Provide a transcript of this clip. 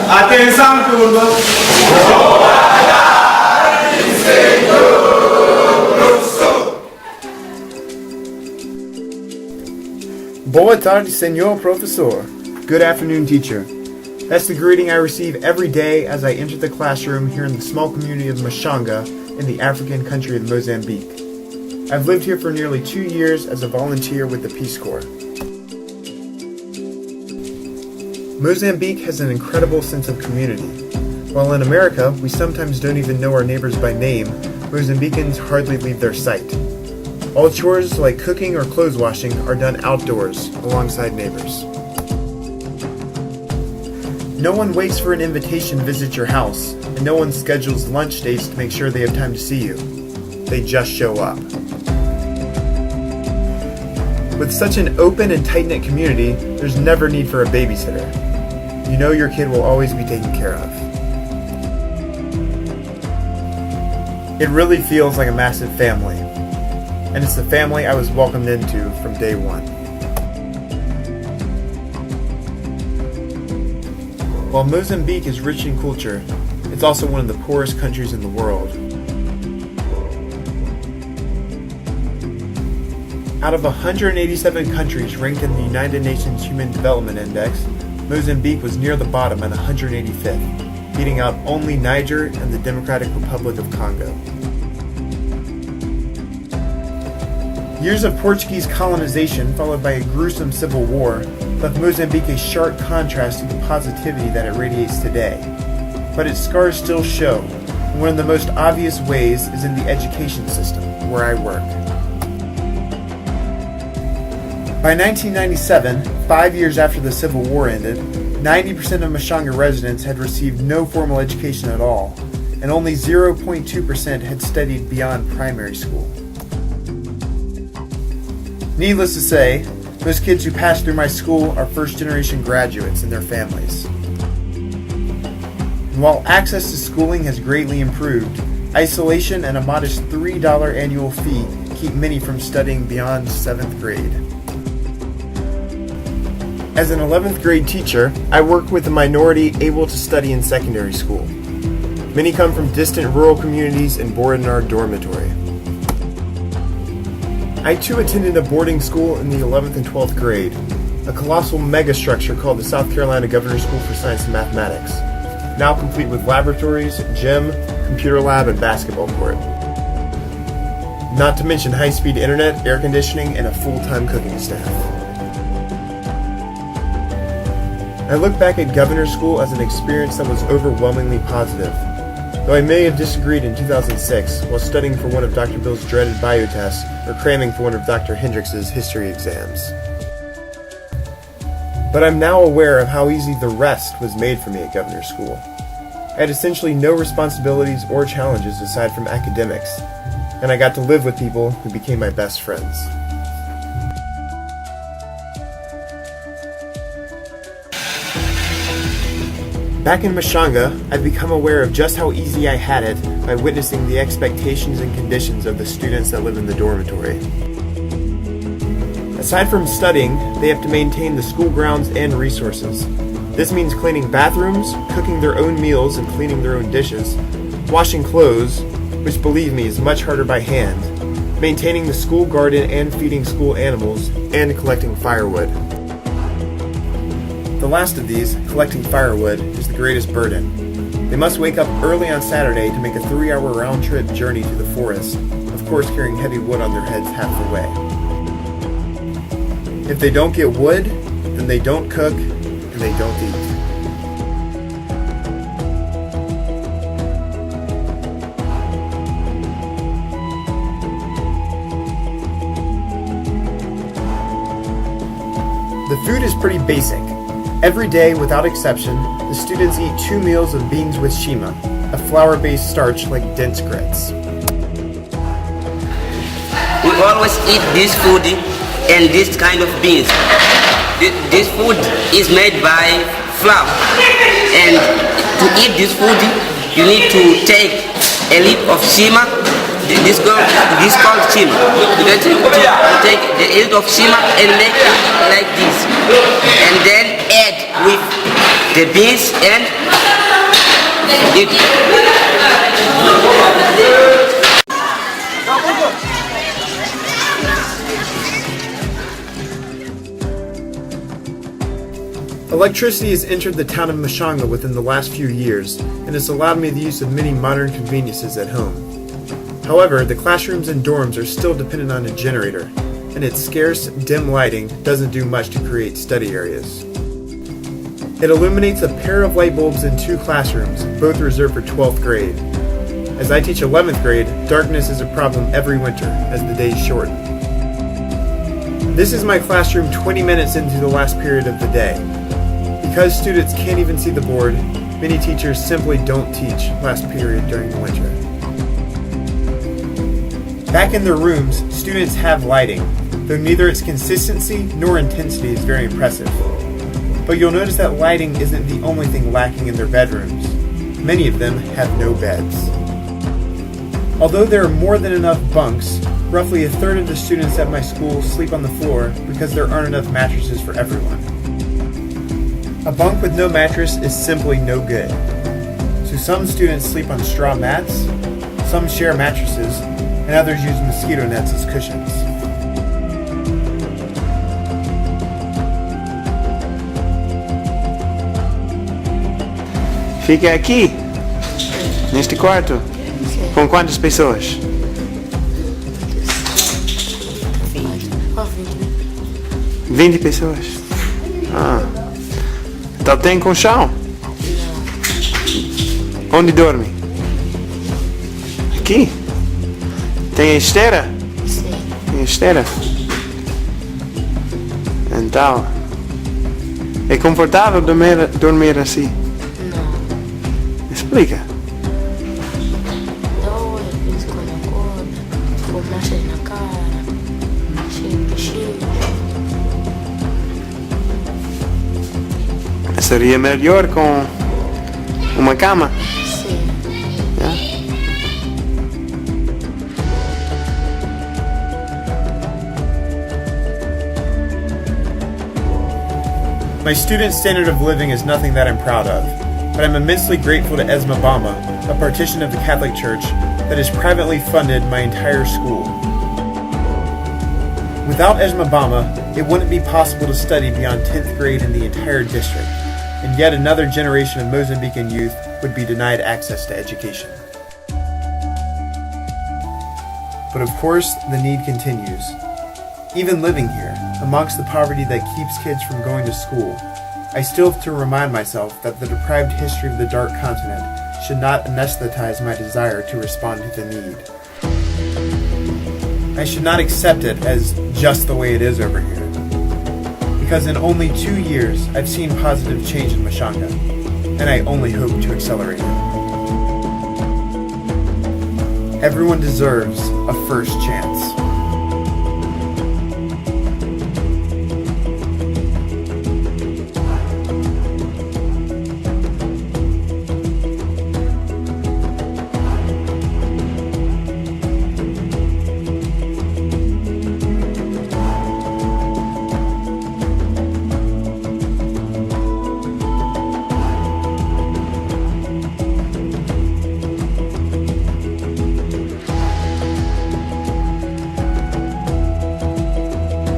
Atenção, turma! Boa tarde, senor professor. Good afternoon, teacher. That's the greeting I receive every day as I enter the classroom here in the small community of Machanga in the African country of Mozambique. I've lived here for nearly 2 years as a volunteer with the Peace Corps. Mozambique has an incredible sense of community. While in America, we sometimes don't even know our neighbors by name, Mozambicans hardly leave their sight. All chores like cooking or clothes washing are done outdoors, alongside neighbors. No one waits for an invitation to visit your house, and no one schedules lunch dates to make sure they have time to see you. They just show up. With such an open and tight-knit community, there's never need for a babysitter. You know your kid will always be taken care of. It really feels like a massive family, and it's the family I was welcomed into from day one. While Mozambique is rich in culture, it's also one of the poorest countries in the world. Out of 187 countries ranked in the United Nations Human Development Index, Mozambique was near the bottom at 185th, beating out only Niger and the Democratic Republic of Congo. Years of Portuguese colonization, followed by a gruesome civil war, left Mozambique a sharp contrast to the positivity that it radiates today. But its scars still show, and one of the most obvious ways is in the education system, where I work. By 1997, 5 years after the Civil War ended, 90% of Machanga residents had received no formal education at all, and only 0.2% had studied beyond primary school. Needless to say, most kids who pass through my school are first-generation graduates and their families. And while access to schooling has greatly improved, isolation and a modest $3 annual fee keep many from studying beyond 7th grade. As an 11th grade teacher, I work with a minority able to study in secondary school. Many come from distant rural communities and board in our dormitory. I too attended a boarding school in the 11th and 12th grade, a colossal megastructure called the South Carolina Governor's School for Science and Mathematics, now complete with laboratories, gym, computer lab, and basketball court. Not to mention high-speed internet, air conditioning, and a full-time cooking staff. I look back at Governor's School as an experience that was overwhelmingly positive, though I may have disagreed in 2006 while studying for one of Dr. Bill's dreaded bio tests or cramming for one of Dr. Hendrix's history exams. But I'm now aware of how easy the rest was made for me at Governor's School. I had essentially no responsibilities or challenges aside from academics, and I got to live with people who became my best friends. Back in Machanga, I've become aware of just how easy I had it by witnessing the expectations and conditions of the students that live in the dormitory. Aside from studying, they have to maintain the school grounds and resources. This means cleaning bathrooms, cooking their own meals and cleaning their own dishes, washing clothes, which believe me is much harder by hand, maintaining the school garden and feeding school animals, and collecting firewood. The last of these, collecting firewood, is the greatest burden. They must wake up early on Saturday to make a 3-hour round-trip journey to the forest, of course carrying heavy wood on their heads half the way. If they don't get wood, then they don't cook, and they don't eat. The food is pretty basic. Every day, without exception, the students eat 2 meals of beans with shima, a flour-based starch like dense grits. We always eat this food and this kind of beans. This food is made by flour, and to eat this food, you need to take a lip of shima. This called shima. You need to take the lip of shima and make it like this, and then add with the beans and eat. Electricity has entered the town of Machanga within the last few years and has allowed me the use of many modern conveniences at home. However, the classrooms and dorms are still dependent on a generator, and its scarce, dim lighting doesn't do much to create study areas. It illuminates a pair of light bulbs in 2 classrooms, both reserved for 12th grade. As I teach 11th grade, darkness is a problem every winter as the days shorten. This is my classroom 20 minutes into the last period of the day. Because students can't even see the board, many teachers simply don't teach last period during the winter. Back in their rooms, students have lighting, though neither its consistency nor intensity is very impressive. But you'll notice that lighting isn't the only thing lacking in their bedrooms. Many of them have no beds. Although there are more than enough bunks, roughly a third of the students at my school sleep on the floor because there aren't enough mattresses for everyone. A bunk with no mattress is simply no good. So some students sleep on straw mats, some share mattresses, and others use mosquito nets as cushions. Fica aqui, neste quarto, com quantas pessoas? 20 pessoas? Ah. Então tem colchão? Onde dorme? Aqui? Tem esteira? Sim. Tem esteira? Então, é confortável dormir assim? Não. Explica. Dói, às vezes quando acorda, com manchas na cara, cheio de bexiga. Seria melhor com uma cama? Sim. Yeah. My student standard of living is nothing that I'm proud of, but I'm immensely grateful to Esma Bama, a partition of the Catholic Church that has privately funded my entire school. Without Esma Bama, it wouldn't be possible to study beyond 10th grade in the entire district, and yet another generation of Mozambican youth would be denied access to education. But of course, the need continues. Even living here, amongst the poverty that keeps kids from going to school, I still have to remind myself that the deprived history of the Dark Continent should not anesthetize my desire to respond to the need. I should not accept it as just the way it is over here. Because in only 2 years, I've seen positive change in Machanga, and I only hope to accelerate it. Everyone deserves a first chance.